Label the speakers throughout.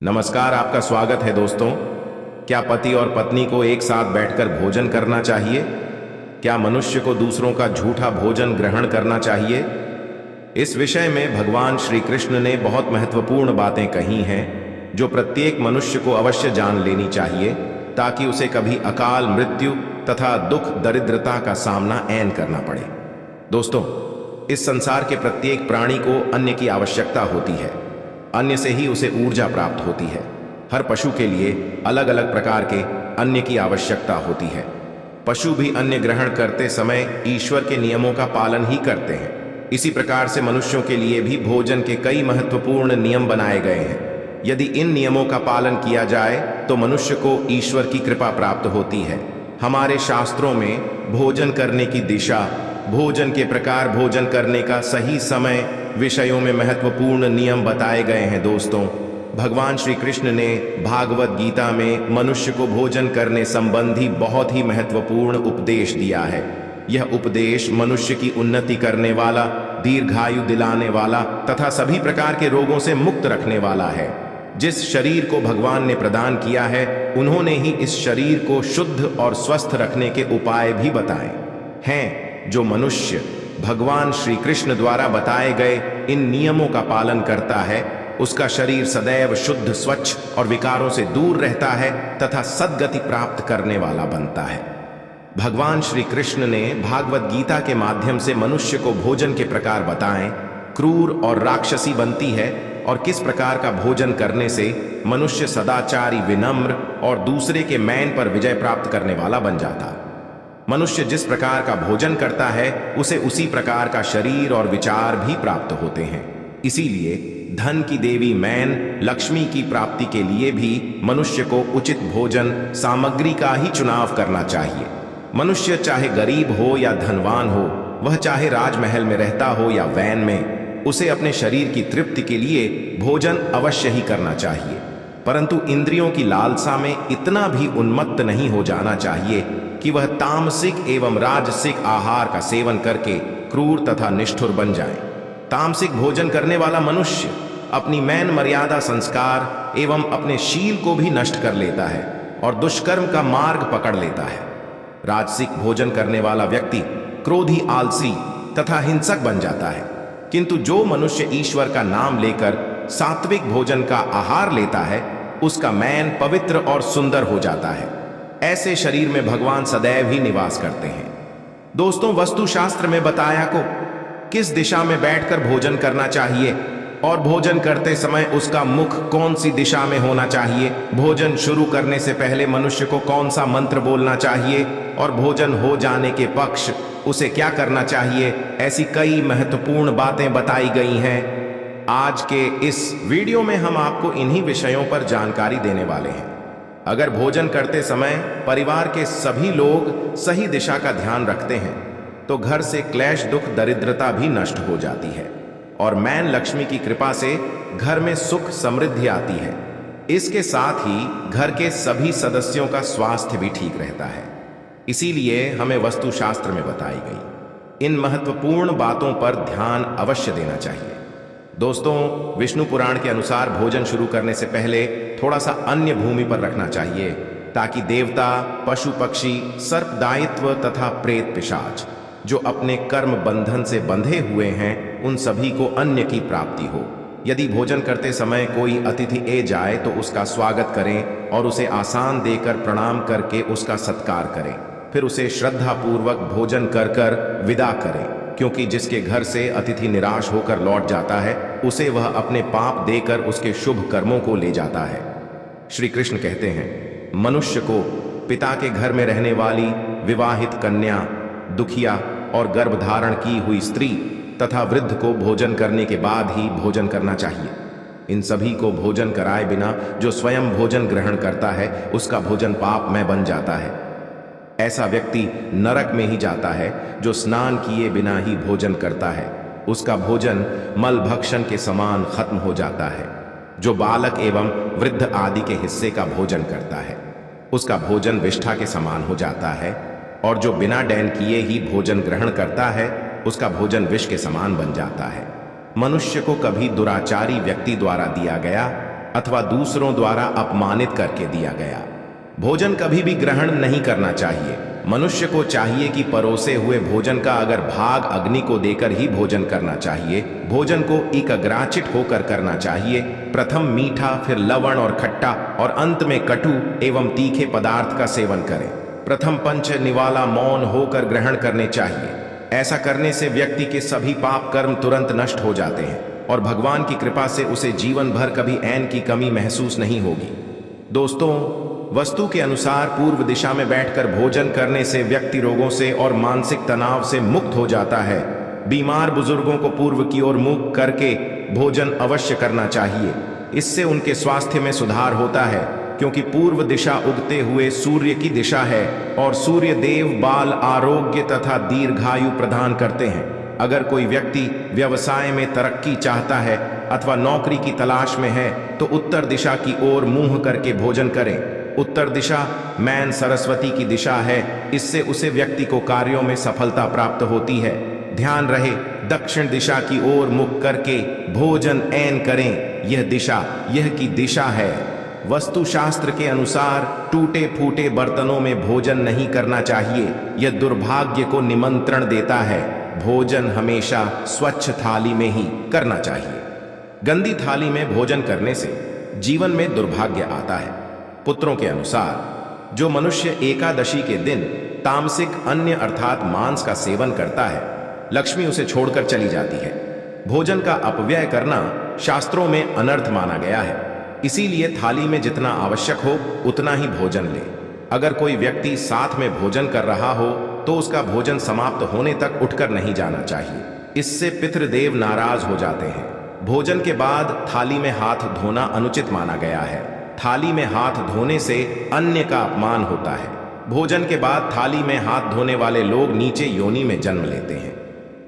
Speaker 1: नमस्कार, आपका स्वागत है दोस्तों। क्या पति और पत्नी को एक साथ बैठकर भोजन करना चाहिए? क्या मनुष्य को दूसरों का झूठा भोजन ग्रहण करना चाहिए? इस विषय में भगवान श्री कृष्ण ने बहुत महत्वपूर्ण बातें कही हैं जो प्रत्येक मनुष्य को अवश्य जान लेनी चाहिए ताकि उसे कभी अकाल मृत्यु तथा दुख दरिद्रता का सामना ऐन करना पड़े। दोस्तों, इस संसार के प्रत्येक प्राणी को अन्न की आवश्यकता होती है। अन्न से ही उसे ऊर्जा प्राप्त होती है। हर पशु के लिए अलग अलग प्रकार के अन्न की आवश्यकता होती है। पशु भी अन्न ग्रहण करते समय ईश्वर के नियमों का पालन ही करते हैं। इसी प्रकार से मनुष्यों के लिए भी भोजन के कई महत्वपूर्ण नियम बनाए गए हैं। यदि इन नियमों का पालन किया जाए तो मनुष्य को ईश्वर की कृपा प्राप्त होती है। हमारे शास्त्रों में भोजन करने की दिशा, भोजन के प्रकार, भोजन करने का सही समय विषयों में महत्वपूर्ण नियम बताए गए हैं। दोस्तों, भगवान श्री कृष्ण ने भागवत गीता में मनुष्य को भोजन करने संबंधी बहुत ही महत्वपूर्ण उपदेश दिया है। यह उपदेश मनुष्य की उन्नति करने वाला, दीर्घायु दिलाने वाला तथा सभी प्रकार के रोगों से मुक्त रखने वाला है। जिस शरीर को भगवान ने प्रदान किया है, उन्होंने ही इस शरीर को शुद्ध और स्वस्थ रखने के उपाय भी बताए हैं। जो मनुष्य भगवान श्री कृष्ण द्वारा बताए गए इन नियमों का पालन करता है, उसका शरीर सदैव शुद्ध, स्वच्छ और विकारों से दूर रहता है तथा सद्गति प्राप्त करने वाला बनता है। भगवान श्री कृष्ण ने भागवत गीता के माध्यम से मनुष्य को भोजन के प्रकार बताएं, क्रूर और राक्षसी बनती है और किस प्रकार का भोजन करने से मनुष्य सदाचारी, विनम्र और दूसरे के मैन पर विजय प्राप्त करने वाला बन जाता। मनुष्य जिस प्रकार का भोजन करता है, उसे उसी प्रकार का शरीर और विचार भी प्राप्त होते हैं। इसीलिए धन की देवी मैन लक्ष्मी की प्राप्ति के लिए भी मनुष्य को उचित भोजन सामग्री का ही चुनाव करना चाहिए। मनुष्य चाहे गरीब हो या धनवान हो, वह चाहे राजमहल में रहता हो या वैन में, उसे अपने शरीर की तृप्ति के लिए भोजन अवश्य ही करना चाहिए। परंतु इंद्रियों की लालसा में इतना भी उन्मत्त नहीं हो जाना चाहिए कि वह तामसिक एवं राजसिक आहार का सेवन करके क्रूर तथा निष्ठुर बन जाए। तामसिक भोजन करने वाला मनुष्य अपनी मैन मर्यादा, संस्कार एवं अपने शील को भी नष्ट कर लेता है और दुष्कर्म का मार्ग पकड़ लेता है। राजसिक भोजन करने वाला व्यक्ति क्रोधी, आलसी तथा हिंसक बन जाता है। किंतु जो मनुष्य ईश्वर का नाम लेकर सात्विक भोजन का आहार लेता है, उसका मैन पवित्र और सुंदर हो जाता है। ऐसे शरीर में भगवान सदैव ही निवास करते हैं। दोस्तों, वास्तुशास्त्र में बताया को किस दिशा में बैठकर भोजन करना चाहिए और भोजन करते समय उसका मुख कौन सी दिशा में होना चाहिए, भोजन शुरू करने से पहले मनुष्य को कौन सा मंत्र बोलना चाहिए और भोजन हो जाने के पक्ष उसे क्या करना चाहिए, ऐसी कई महत्वपूर्ण बातें बताई गई हैं। आज के इस वीडियो में हम आपको इन्हीं विषयों पर जानकारी देने वाले हैं। अगर भोजन करते समय परिवार के सभी लोग सही दिशा का ध्यान रखते हैं तो घर से क्लेश, दुख, दरिद्रता भी नष्ट हो जाती है और मैन लक्ष्मी की कृपा से घर में सुख, समृद्धि आती है। इसके साथ ही घर के सभी सदस्यों का स्वास्थ्य भी ठीक रहता है। इसीलिए हमें वास्तुशास्त्र में बताई गई इन महत्वपूर्ण बातों पर ध्यान अवश्य देना चाहिए। दोस्तों, विष्णु पुराण के अनुसार भोजन शुरू करने से पहले थोड़ा सा अन्य भूमि पर रखना चाहिए ताकि देवता, पशु पक्षी, सर्प दायित्व तथा प्रेत पिशाच जो अपने कर्म बंधन से बंधे हुए हैं, उन सभी को अन्न की प्राप्ति हो। यदि भोजन करते समय कोई अतिथि ए जाए तो उसका स्वागत करें और उसे आसान देकर प्रणाम करके उसका सत्कार करें। फिर उसे श्रद्धापूर्वक भोजन कर कर विदा करें, क्योंकि जिसके घर से अतिथि निराश होकर लौट जाता है, उसे वह अपने पाप देकर उसके शुभ कर्मों को ले जाता है। श्री कृष्ण कहते हैं, मनुष्य को पिता के घर में रहने वाली विवाहित कन्या, दुखिया और गर्भधारण की हुई स्त्री तथा वृद्ध को भोजन करने के बाद ही भोजन करना चाहिए। इन सभी को भोजन कराए बिना जो स्वयं भोजन ग्रहण करता है, उसका भोजन पाप में बन जाता है। ऐसा व्यक्ति नरक में ही जाता है। जो स्नान किए बिना ही भोजन करता है, उसका भोजन मल भक्षण के समान खत्म हो जाता है। जो बालक एवं वृद्ध आदि के हिस्से का भोजन करता है, उसका भोजन विष्ठा के समान हो जाता है। और जो बिना डैन किए ही भोजन ग्रहण करता है, उसका भोजन विष के समान बन जाता है। मनुष्य को कभी दुराचारी व्यक्ति द्वारा दिया गया अथवा दूसरों द्वारा अपमानित करके दिया गया। भोजन कभी भी ग्रहण नहीं करना चाहिए। मनुष्य को चाहिए कि परोसे हुए भोजन का अगर भाग अग्नि को देकर ही भोजन करना चाहिए। भोजन को एकाग्रचित होकर करना चाहिए। प्रथम मीठा, फिर लवण और खट्टा और अंत में कटु एवं तीखे पदार्थ का सेवन करें। प्रथम पंच निवाला मौन होकर ग्रहण करने चाहिए। ऐसा करने से व्यक्ति के सभी पाप कर्म तुरंत नष्ट हो जाते हैं और भगवान की कृपा से उसे जीवन भर कभी अन्न की कमी महसूस नहीं होगी। दोस्तों, वस्तु के अनुसार पूर्व दिशा में बैठकर भोजन करने से व्यक्ति रोगों से और मानसिक तनाव से मुक्त हो जाता है। बीमार बुजुर्गों को पूर्व की ओर मुख करके भोजन अवश्य करना चाहिए। इससे उनके स्वास्थ्य में सुधार होता है, क्योंकि पूर्व दिशा उगते हुए सूर्य की दिशा है और सूर्य देव बाल, आरोग्य तथा दीर्घायु प्रदान करते हैं। अगर कोई व्यक्ति व्यवसाय में तरक्की चाहता है अथवा नौकरी की तलाश में है तो उत्तर दिशा की ओर मुंह करके भोजन करें। उत्तर दिशा मैन सरस्वती की दिशा है। इससे उसे व्यक्ति को कार्यों में सफलता प्राप्त होती है। ध्यान रहे, दक्षिण दिशा की ओर मुख करके भोजन ऐन करें। यह दिशा यह की दिशा है। वस्तुशास्त्र के अनुसार टूटे फूटे बर्तनों में भोजन नहीं करना चाहिए। यह दुर्भाग्य को निमंत्रण देता है। भोजन हमेशा स्वच्छ थाली में ही करना चाहिए। गंदी थाली में भोजन करने से जीवन में दुर्भाग्य आता है। पुत्रों के अनुसार जो मनुष्य एकादशी के दिन तामसिक अन्न अर्थात मांस का सेवन करता है, लक्ष्मी उसे छोड़कर चली जाती है। भोजन का अपव्यय करना शास्त्रों में अनर्थ माना गया है। इसीलिए थाली में जितना आवश्यक हो उतना ही भोजन ले। अगर कोई व्यक्ति साथ में भोजन कर रहा हो तो उसका भोजन समाप्त होने तक उठकर नहीं जाना चाहिए। इससे पितृदेव नाराज हो जाते हैं। भोजन के बाद थाली में हाथ धोना अनुचित माना गया है। थाली में हाथ धोने से अन्य का अपमान होता है। भोजन के बाद थाली में हाथ धोने वाले लोग नीचे योनि में जन्म लेते हैं।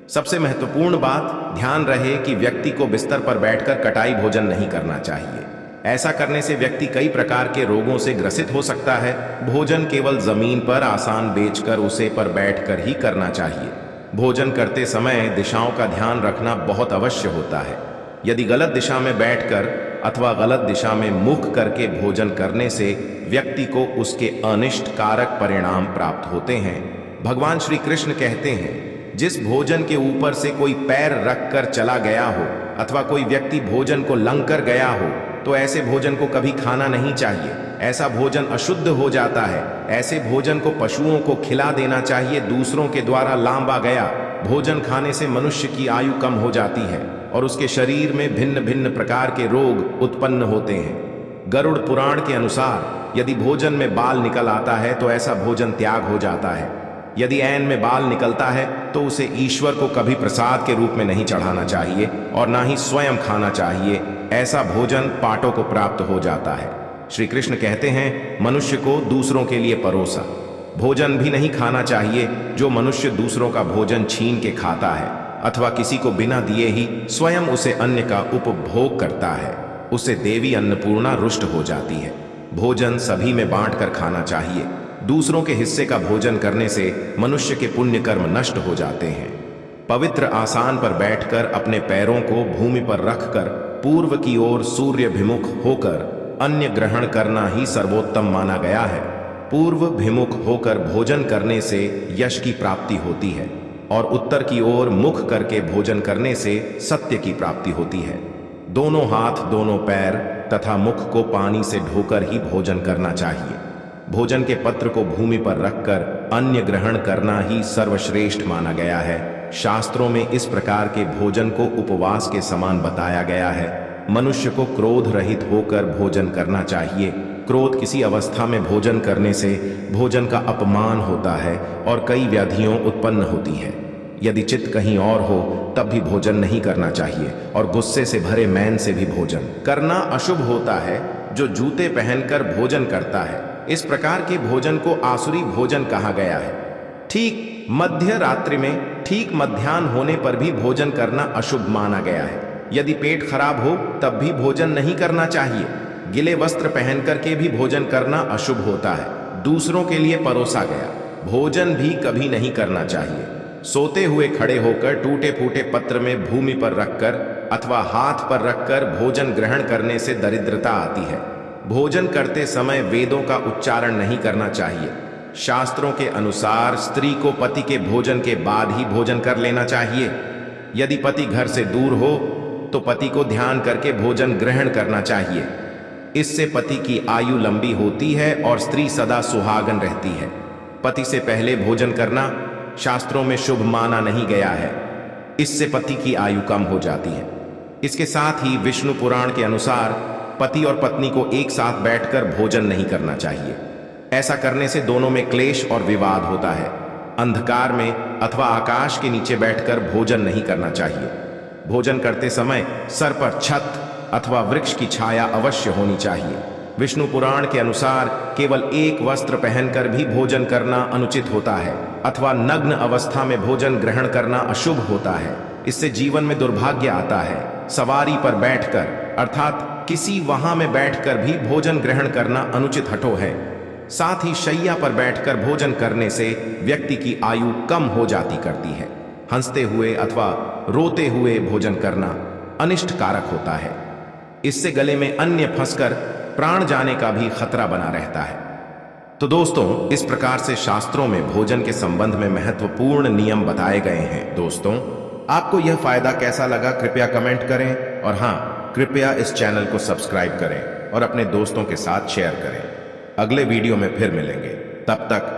Speaker 1: सबसे महत्वपूर्ण बात, ध्यान रहे कि व्यक्ति को बिस्तर पर बैठकर कटाई भोजन नहीं करना चाहिए। ऐसा करने से व्यक्ति कई प्रकार के रोगों से ग्रसित हो सकता है। भोजन केवल जमीन पर आसन बेचकर उसे पर बैठकर ही करना चाहिए। भोजन करते समय दिशाओं का ध्यान रखना बहुत अवश्य होता है। यदि गलत दिशा में बैठकर अथवा गलत दिशा में मुख करके भोजन करने से व्यक्ति को उसके अनिष्ट कारक परिणाम प्राप्त होते हैं। भगवान श्री कृष्ण कहते हैं, जिस भोजन के ऊपर से कोई पैर रखकर चला गया हो अथवा कोई व्यक्ति भोजन को लंघ कर गया हो तो ऐसे भोजन को कभी खाना नहीं चाहिए। ऐसा भोजन अशुद्ध हो जाता है। ऐसे भोजन को पशुओं को खिला देना चाहिए। दूसरों के द्वारा लांबा गया भोजन खाने से मनुष्य की आयु कम हो जाती है और उसके शरीर में भिन्न भिन्न प्रकार के रोग उत्पन्न होते हैं। गरुड़ पुराण के अनुसार यदि भोजन में बाल निकल आता है तो ऐसा भोजन त्याग हो जाता है। यदि ऐन में बाल निकलता है तो उसे ईश्वर को कभी प्रसाद के रूप में नहीं चढ़ाना चाहिए और ना ही स्वयं खाना चाहिए। ऐसा भोजन पाटों को प्राप्त हो जाता है। श्री कृष्ण कहते हैं, मनुष्य को दूसरों के लिए परोसा भोजन भी नहीं खाना चाहिए। जो मनुष्य दूसरों का भोजन छीन के खाता है अथवा किसी को बिना दिए ही स्वयं उसे अन्न का उपभोग करता है, उसे देवी अन्नपूर्णा रुष्ट हो जाती है। भोजन सभी में बांटकर खाना चाहिए। दूसरों के हिस्से का भोजन करने से मनुष्य के पुण्य कर्म नष्ट हो जाते हैं। पवित्र आसन पर बैठकर अपने पैरों को भूमि पर रखकर पूर्व की ओर सूर्यभिमुख होकर अन्न ग्रहण करना ही सर्वोत्तम माना गया है। पूर्व भिमुख होकर भोजन करने से यश की प्राप्ति होती है और उत्तर की ओर मुख करके भोजन करने से सत्य की प्राप्ति होती है। दोनों हाथ, दोनों पैर तथा मुख को पानी से धोकर ही भोजन करना चाहिए। भोजन के पत्र को भूमि पर रखकर अन्न ग्रहण करना ही सर्वश्रेष्ठ माना गया है। शास्त्रों में इस प्रकार के भोजन को उपवास के समान बताया गया है। मनुष्य को क्रोध रहित होकर भोजन करना चाहिए। क्रोध किसी अवस्था में भोजन करने से भोजन का अपमान होता है और कई व्याधियां उत्पन्न होती है। यदि चित्त कहीं और हो तब भी भोजन नहीं करना चाहिए और गुस्से से भरे मैन से भी भोजन करना अशुभ होता है। जो जूते पहनकर भोजन करता है, इस प्रकार के भोजन को आसुरी भोजन कहा गया है। ठीक मध्य रात्रि में, ठीक मध्याह्न होने पर भी भोजन करना अशुभ माना गया है। यदि पेट खराब हो तब भी भोजन नहीं करना चाहिए। गिले वस्त्र पहनकर के भी भोजन करना अशुभ होता है। दूसरों के लिए परोसा गया भोजन भी कभी नहीं करना चाहिए। सोते हुए खड़े होकर टूटे फूटे पत्र में भूमि पर रखकर अथवा हाथ पर रखकर भोजन ग्रहण करने से दरिद्रता आती है। भोजन करते समय वेदों का उच्चारण नहीं करना चाहिए। शास्त्रों के अनुसार स्त्री को पति के भोजन के बाद ही भोजन कर लेना चाहिए। यदि पति घर से दूर हो तो पति को ध्यान करके भोजन ग्रहण करना चाहिए। इससे पति की आयु लंबी होती है और स्त्री सदा सुहागन रहती है। पति से पहले भोजन करना शास्त्रों में शुभ माना नहीं गया है। इससे पति की आयु कम हो जाती है। इसके साथ ही विष्णु पुराण के अनुसार पति और पत्नी को एक साथ बैठकर भोजन नहीं करना चाहिए। ऐसा करने से दोनों में क्लेश और विवाद होता है। अंधकार में अथवा आकाश के नीचे बैठकर भोजन नहीं करना चाहिए। भोजन करते समय सर पर छत अथवा वृक्ष की छाया अवश्य होनी चाहिए। विष्णु पुराण के अनुसार केवल एक वस्त्र पहनकर भी भोजन करना अनुचित होता है अथवा नग्न अवस्था में भोजन ग्रहण करना अशुभ होता है। इससे जीवन में दुर्भाग्य आता है। सवारी पर बैठकर अर्थात किसी वाहन में बैठकर भी भोजन ग्रहण करना अनुचित हटो है। साथ ही शैया पर बैठकर भोजन करने से व्यक्ति की आयु कम हो जाती करती है। हंसते हुए अथवा रोते हुए भोजन करना अनिष्ट कारक होता है। इससे गले में अन्न फंसकर प्राण जाने का भी खतरा बना रहता है। तो दोस्तों, इस प्रकार से शास्त्रों में भोजन के संबंध में महत्वपूर्ण नियम बताए गए हैं। दोस्तों, आपको यह फायदा कैसा लगा कृपया कमेंट करें और हाँ, कृपया इस चैनल को सब्सक्राइब करें और अपने दोस्तों के साथ शेयर करें। अगले वीडियो में फिर मिलेंगे। तब तक